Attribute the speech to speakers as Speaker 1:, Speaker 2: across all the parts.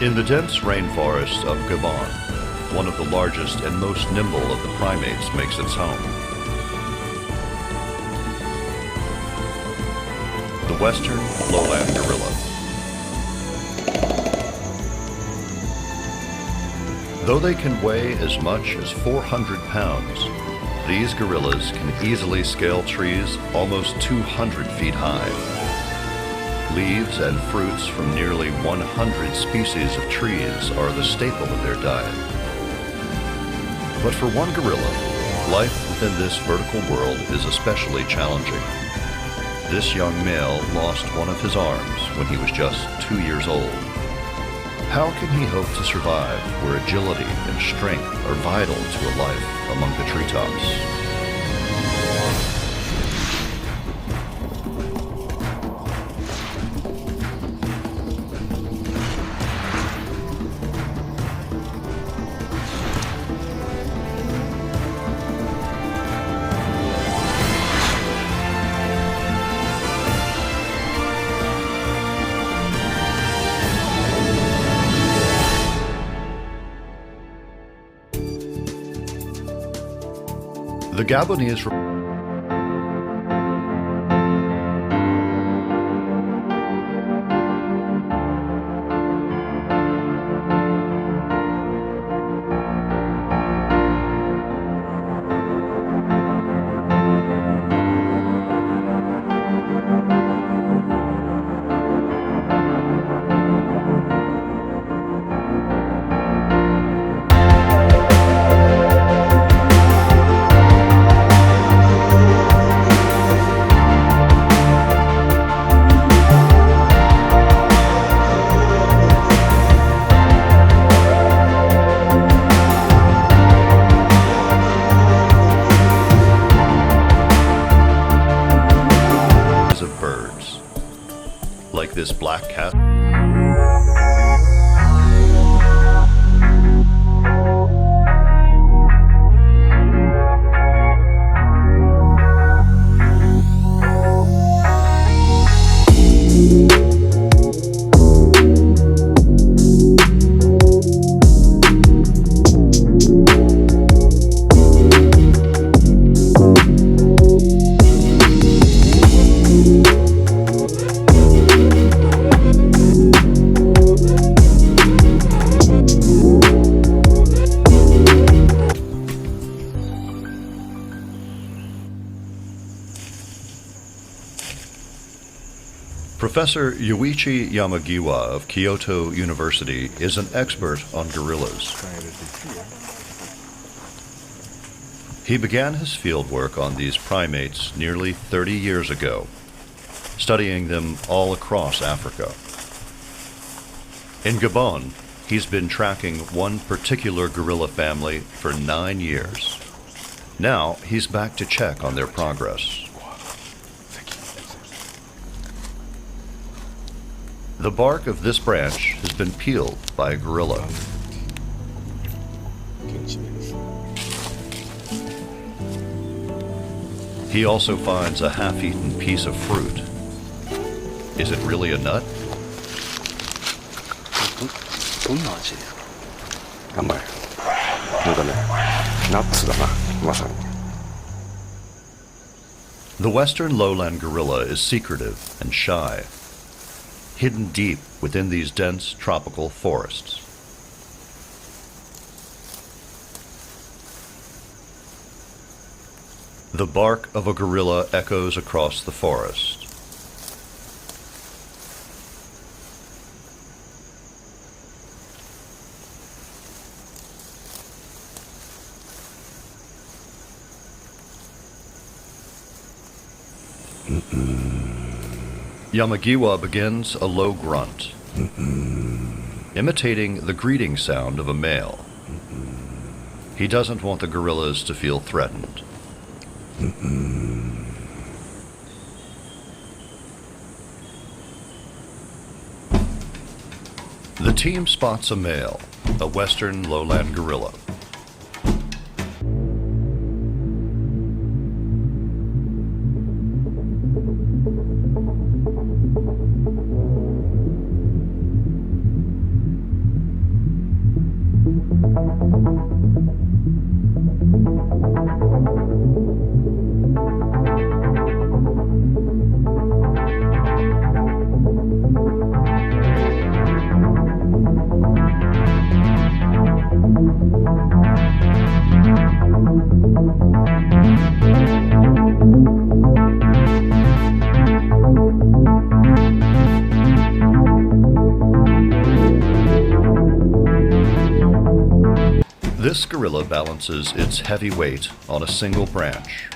Speaker 1: In the dense rainforests of Gabon, one of the largest and most nimble of the primates makes its home. The western lowland gorilla. Though they can weigh as much as 400 pounds, these gorillas can easily scale trees almost 200 feet high. Leaves and fruits from nearly 100 species of trees are the staple of their diet. But for one gorilla, life within this vertical world is especially challenging. This young male lost one of his arms when he was just 2 years old. How can he hope to survive where agility and strength are vital to a life among the treetops? The Gabonese like this black cat. Professor Yuichi Yamagiwa of Kyoto University is an expert on gorillas. He began his fieldwork on these primates nearly 30 years ago, studying them all across Africa. In Gabon, he's been tracking one particular gorilla family for 9 years. Now he's back to check on their progress. The bark of this branch has been peeled by a gorilla. He also finds a half-eaten piece of fruit. Is it really a nut? The western lowland gorilla is secretive and shy, hidden deep within these dense tropical forests. The bark of a gorilla echoes across the forest. Yamagiwa begins a low grunt, imitating the greeting sound of a male. He doesn't want the gorillas to feel threatened. The team spots a male, a western lowland gorilla. This gorilla balances its heavy weight on a single branch.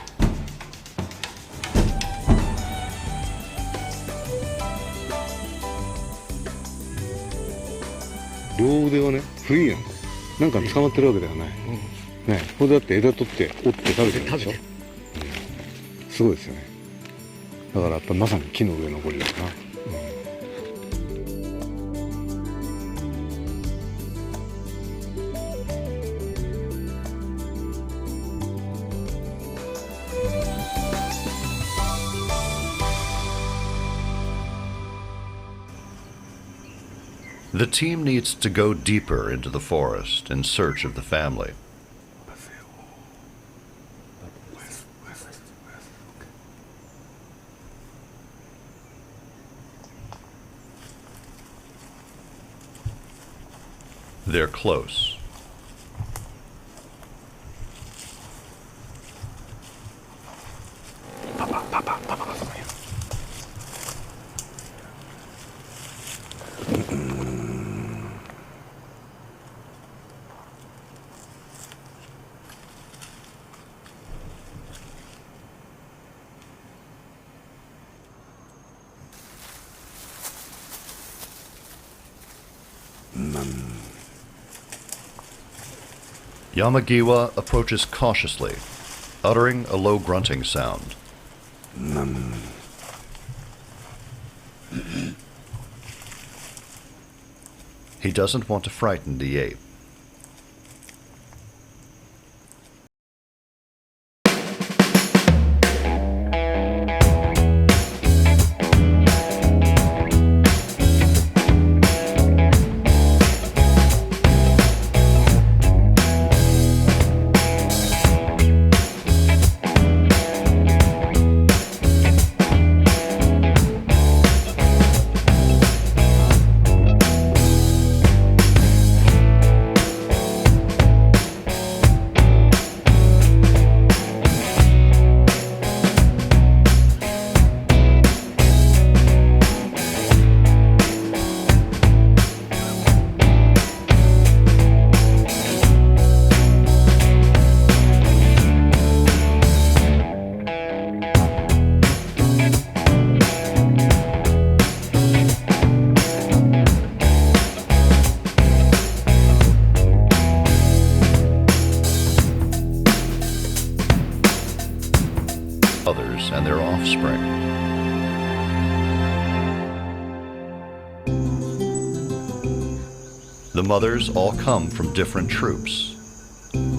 Speaker 2: 両腕はね、フリーなんです。なんか捕まってるわけではない。ね、これだって枝取って折って食べてるでしょ。すごいですよね。だからやっぱまさに木の上のゴリラだな。
Speaker 1: The team needs to go deeper into the forest in search of the family. They're close. Yamagiwa approaches cautiously, uttering a low grunting sound. He doesn't want to frighten the ape. Others and their offspring. The mothers all come from different troops,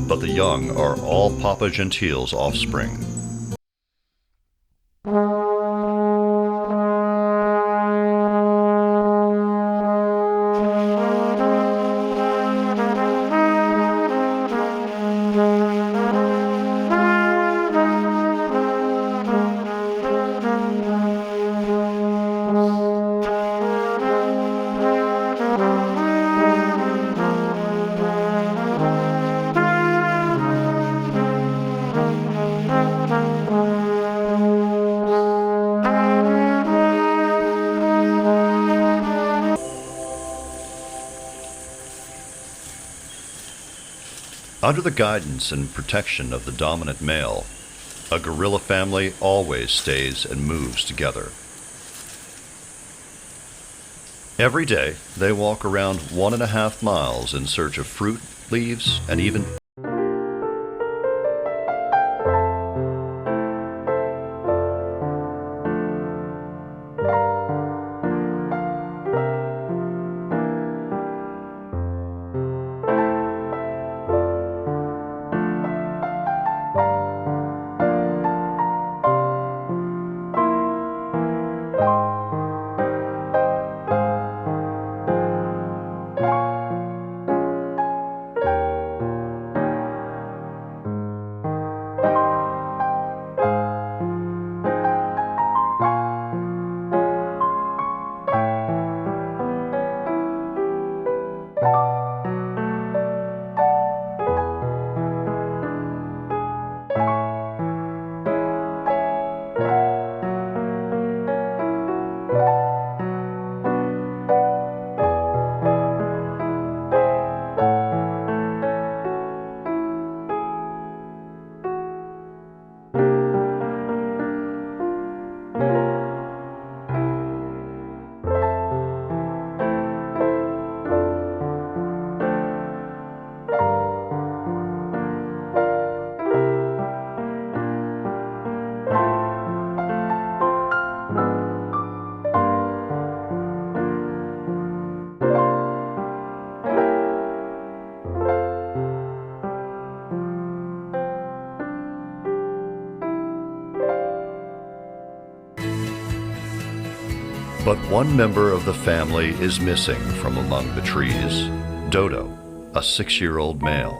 Speaker 1: but the young are all Papa Gentile's offspring. Under the guidance and protection of the dominant male, a gorilla family always stays and moves together. Every day, they walk around 1.5 miles in search of fruit, leaves, and even But one member of the family is missing from among the trees, Dodo, a 6-year-old male.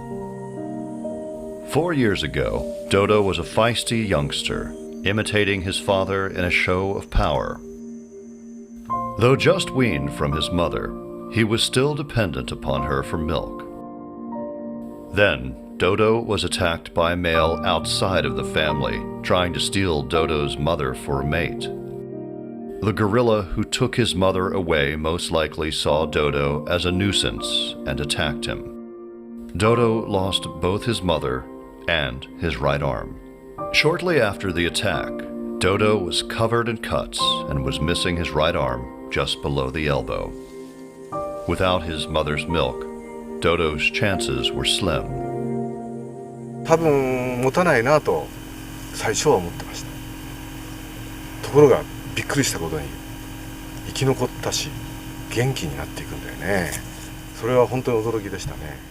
Speaker 1: 4 years ago, Dodo was a feisty youngster, imitating his father in a show of power. Though just weaned from his mother, he was still dependent upon her for milk. Then, Dodo was attacked by a male outside of the family, trying to steal Dodo's mother for a mate. The gorilla who took his mother away most likely saw Dodo as a nuisance and attacked him. Dodo lost both his mother and his right arm. Shortly after the attack, Dodo was covered in cuts and was missing his right arm just below the elbow. Without his mother's milk, Dodo's chances were slim.
Speaker 3: 多分持たないなと最初は思ってました。ところがびっくりしたことに生き残ったし元気になっていくんだよね。それは本当に驚きでしたね。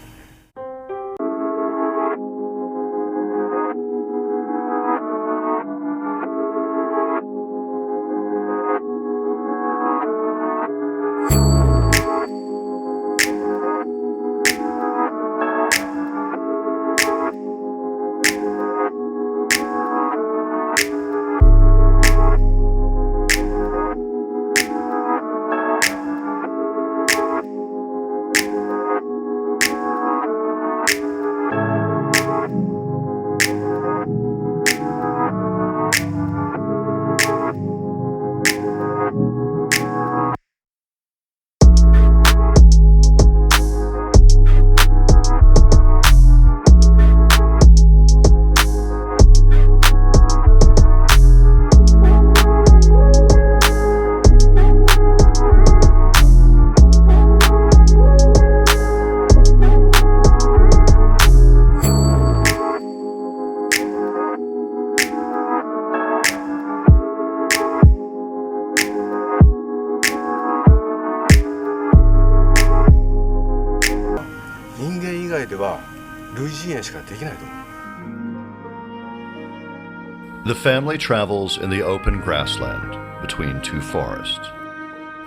Speaker 3: 人間以外では類人猿しかできないと思う。
Speaker 1: The family travels in the open grassland between two forests.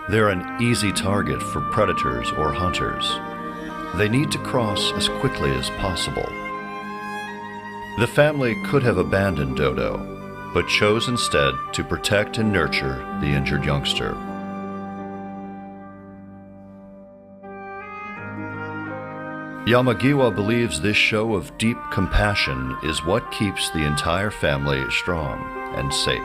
Speaker 1: They're an easy target for predators or hunters. They need to cross as quickly as possible. The family could have abandoned Dodo, but chose instead to protect and nurture the injured youngster. Yamagiwa believes this show of deep compassion is what keeps the entire family strong and safe.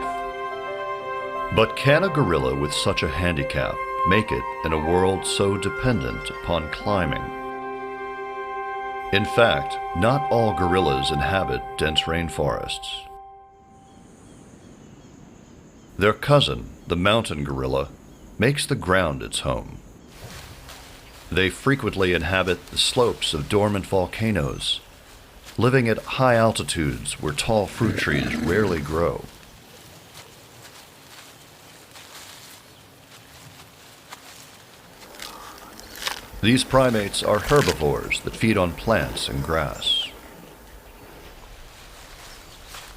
Speaker 1: But can a gorilla with such a handicap make it in a world so dependent upon climbing? In fact, not all gorillas inhabit dense rainforests. Their cousin, the mountain gorilla, makes the ground its home. They frequently inhabit the slopes of dormant volcanoes, living at high altitudes where tall fruit trees rarely grow. These primates are herbivores that feed on plants and grass.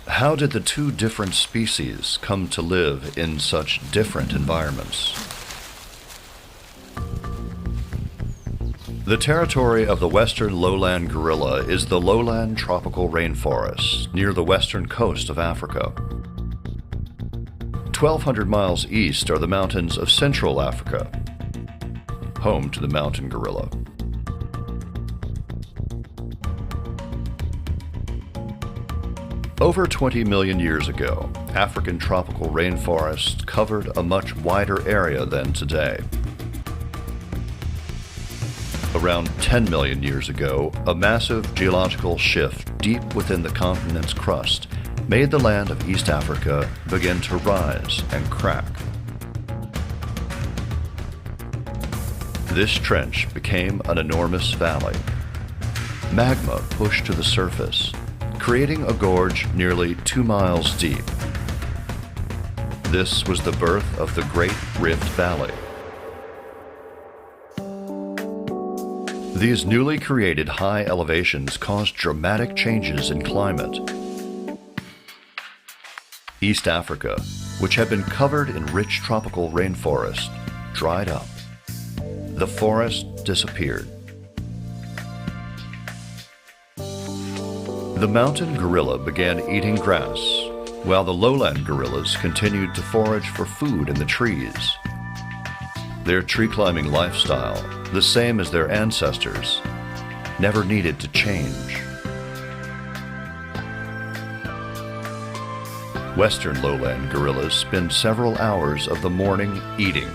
Speaker 1: How did the two different species come to live in such different environments? The territory of the western lowland gorilla is the lowland tropical rainforest near the western coast of Africa. 1,200 miles east are the mountains of Central Africa, home to the mountain gorilla. Over 20 million years ago, African tropical rainforests covered a much wider area than today. Around 10 million years ago, a massive geological shift deep within the continent's crust made the land of East Africa begin to rise and crack. This trench became an enormous valley. Magma pushed to the surface, creating a gorge nearly 2 miles deep. This was the birth of the Great Rift Valley. These newly created high elevations caused dramatic changes in climate. East Africa, which had been covered in rich tropical rainforest, dried up. The forest disappeared. The mountain gorilla began eating grass, while the lowland gorillas continued to forage for food in the trees. Their tree-climbing lifestyle, the same as their ancestors, never needed to change. Western lowland gorillas spend several hours of the morning eating.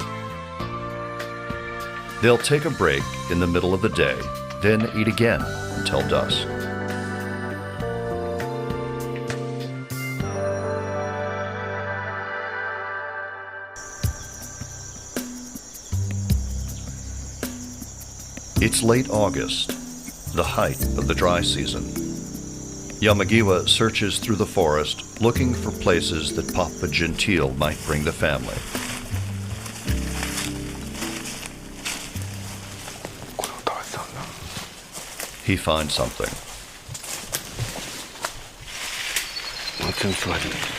Speaker 1: They'll take a break in the middle of the day, then eat again until dusk. It's late August, the height of the dry season. Yamagiwa searches through the forest looking for places that Papa Gentile might bring the family. He finds something.
Speaker 2: What's inside?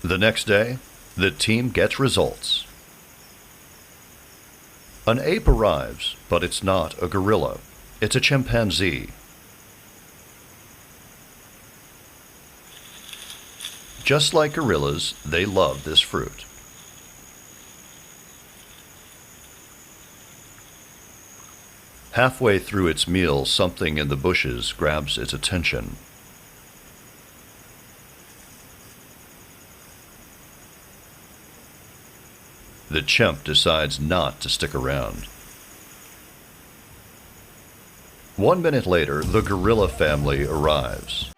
Speaker 1: The next day, the team gets results. An ape arrives, but it's not a gorilla. It's a chimpanzee. Just like gorillas, they love this fruit. Halfway through its meal, something in the bushes grabs its attention. The chimp decides not to stick around. 1 minute later, the gorilla family arrives.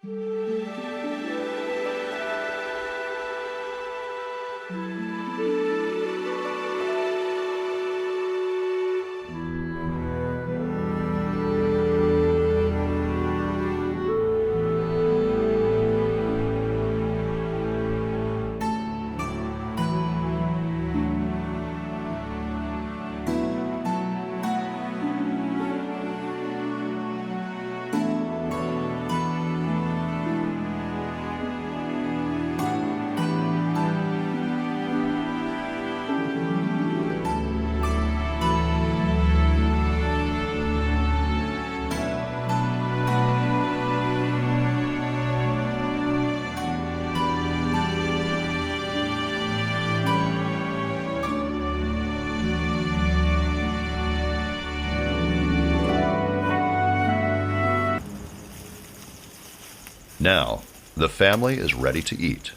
Speaker 1: Now, the family is ready to eat.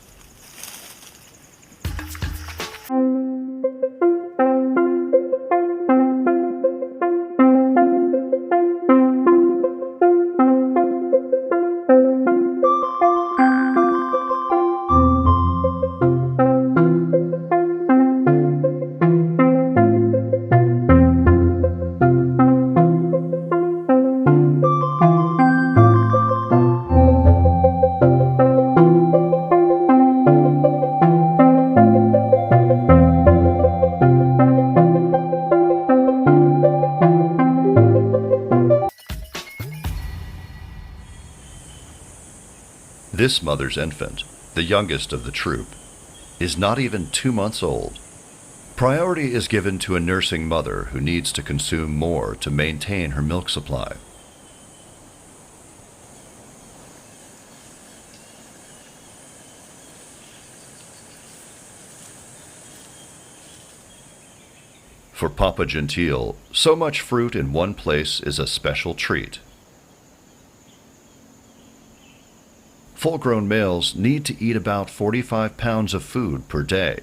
Speaker 1: This mother's infant, the youngest of the troop, is not even 2 months old. Priority is given to a nursing mother who needs to consume more to maintain her milk supply. For Papa Gentile, so much fruit in one place is a special treat. Full-grown males need to eat about 45 pounds of food per day.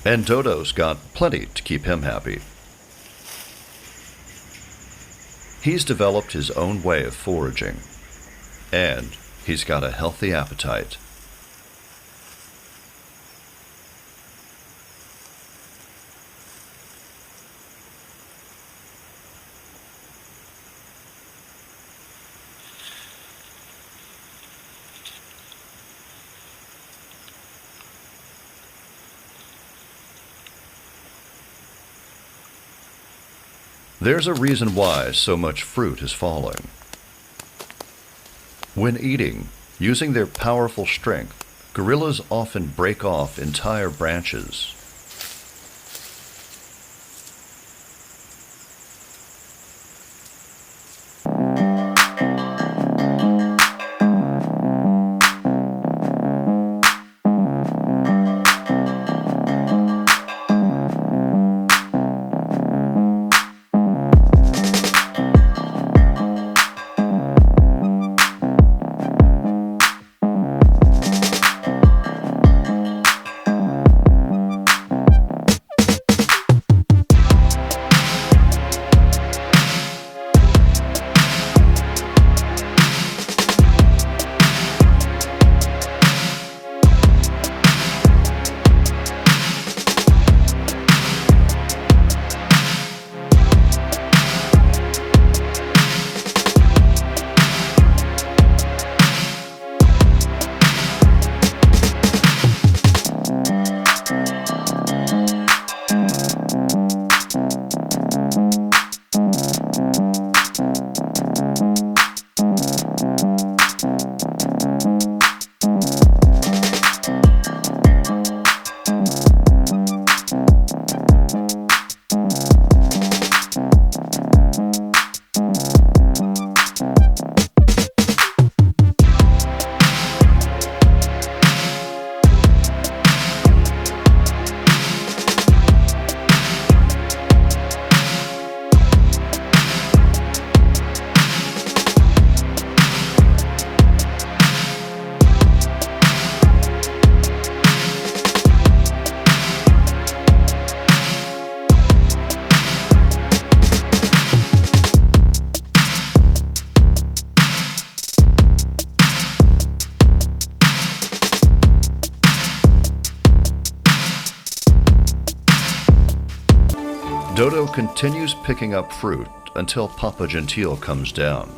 Speaker 1: And Dodo's got plenty to keep him happy. He's developed his own way of foraging, and he's got a healthy appetite. There's a reason why so much fruit is falling. When eating, using their powerful strength, gorillas often break off entire branches. Dodo continues picking up fruit until Papa Gentile comes down.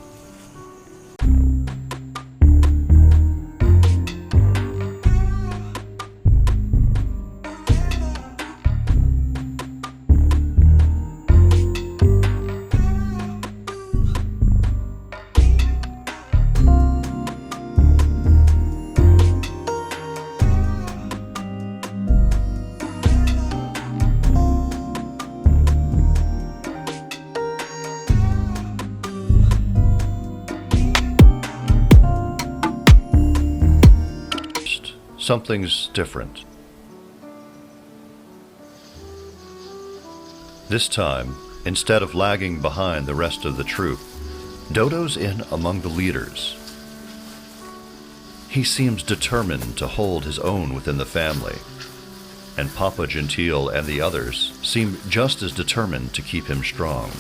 Speaker 1: Something's different. This time, Instead of lagging behind the rest of the troop, Dodo's in among the leaders. He seems determined to hold his own within the family, and Papa Gentile and the others seem just as determined to keep him strong.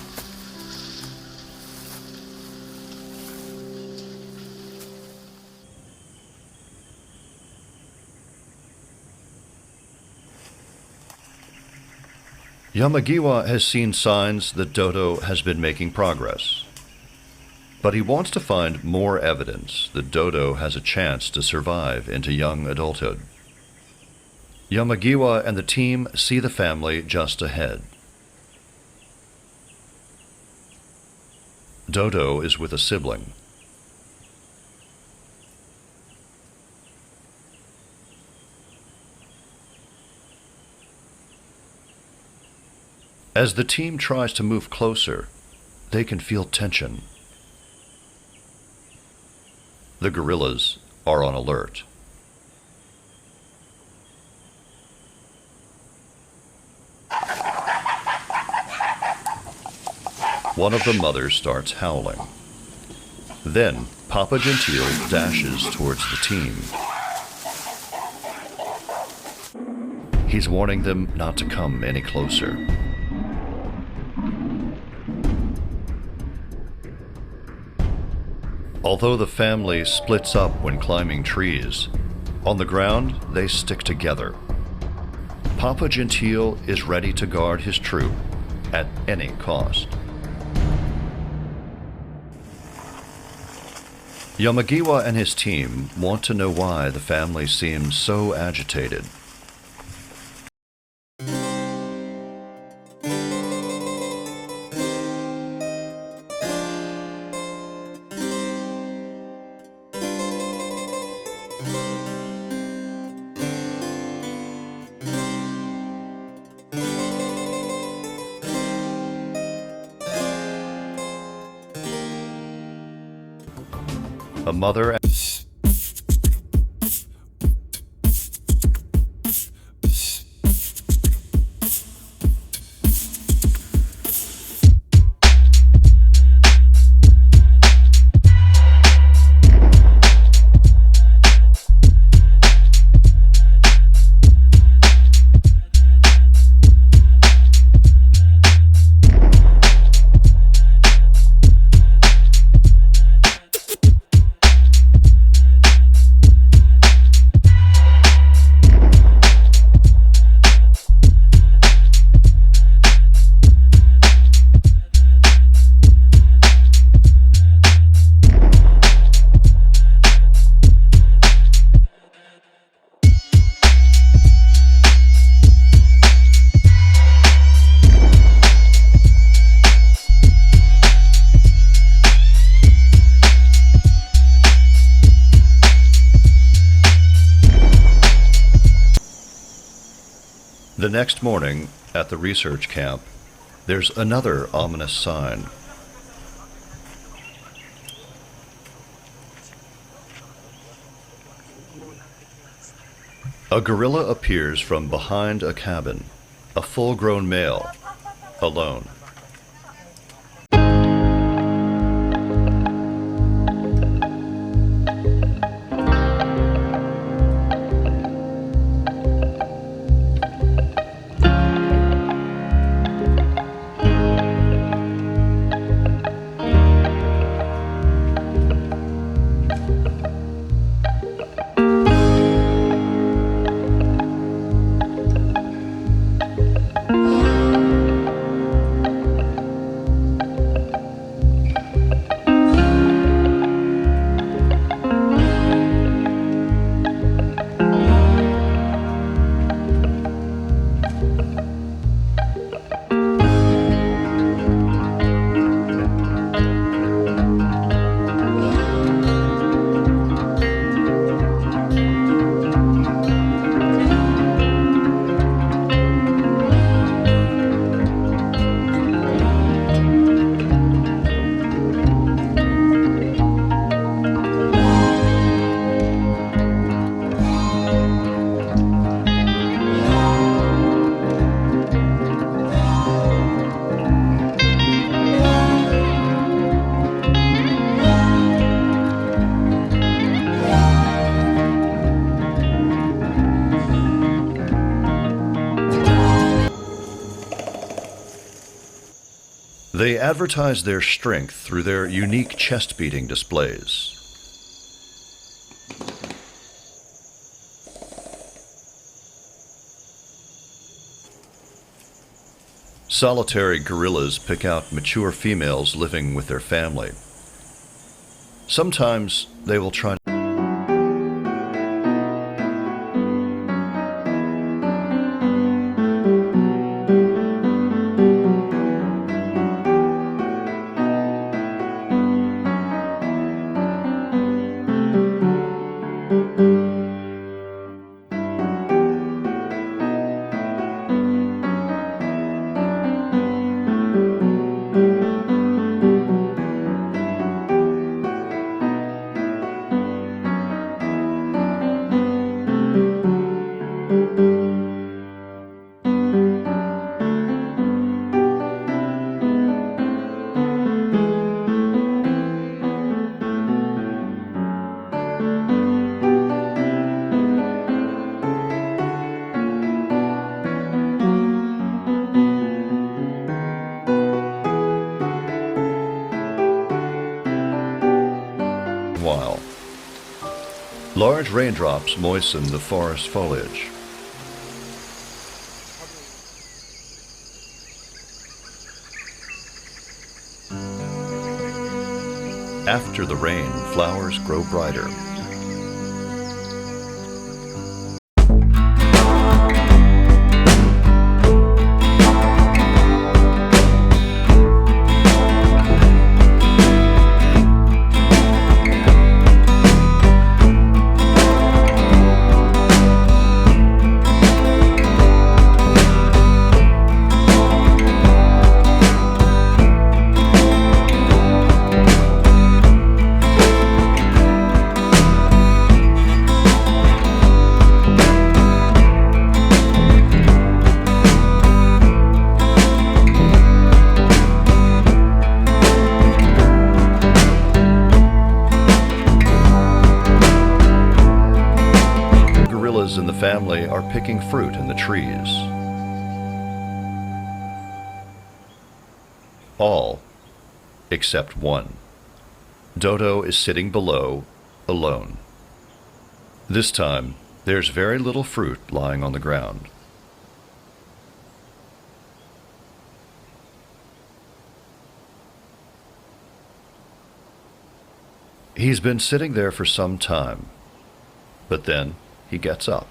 Speaker 1: Yamagiwa has seen signs that Dodo has been making progress, but he wants to find more evidence that Dodo has a chance to survive into young adulthood. Yamagiwa and the team see the family just ahead. Dodo is with a sibling. As the team tries to move closer, they can feel tension. The gorillas are on alert. One of the mothers starts howling. Then Papa Gentile dashes towards the team. He's warning them not to come any closer. Although the family splits up when climbing trees, on the ground they stick together. Papa Gentile is ready to guard his troop at any cost. Yamagiwa and his team want to know why the family seems so agitated. A mother The next morning, at the research camp, there's another ominous sign. A gorilla appears from behind a cabin, a full-grown male, alone. They advertise their strength through their unique chest-beating displays. Solitary gorillas pick out mature females living with their family. Sometimes they will try while. Large raindrops moisten the forest foliage. After the rain, flowers grow brighter. In the family are picking fruit in the trees. All except one. Dodo is sitting below, alone. This time, there's very little fruit lying on the ground. He's been sitting there for some time, but then he gets up.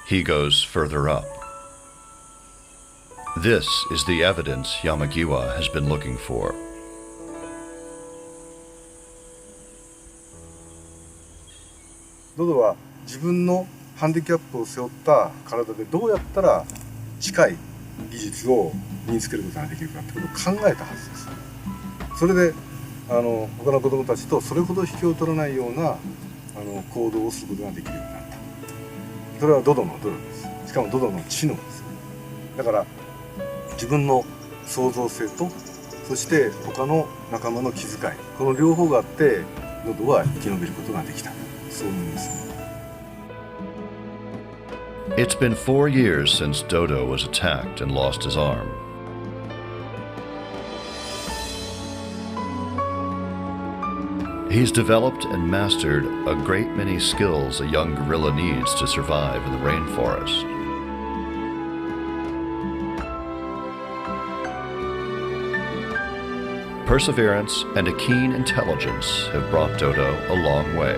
Speaker 1: He goes further up. This is the evidence Yamagiwa has been looking for.
Speaker 3: ドドは自分のハンディキャップを背負った体でどうやったら近い技術を身につけることができるかってことを考えたはずです。それで他の子どもたちとそれほど引けを取らないような行動をすることができるようになった。それはドドの努力です。しかもドドの知能です。だから自分の創造性と、そして他の仲間の気遣い、この両方があってドドは生き延びることができた、そう思います。
Speaker 1: It's been 4 years since Dodo was attacked and lost his arm. He's developed and mastered a great many skills a young gorilla needs to survive in the rainforest. Perseverance and a keen intelligence have brought Dodo a long way.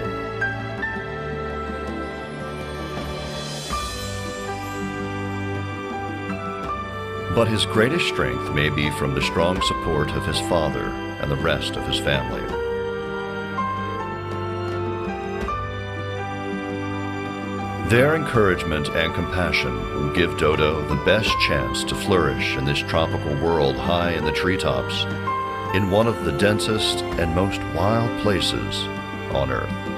Speaker 1: But his greatest strength may be from the strong support of his father and the rest of his family. Their encouragement and compassion will give Dodo the best chance to flourish in this tropical world high in the treetops, in one of the densest and most wild places on Earth.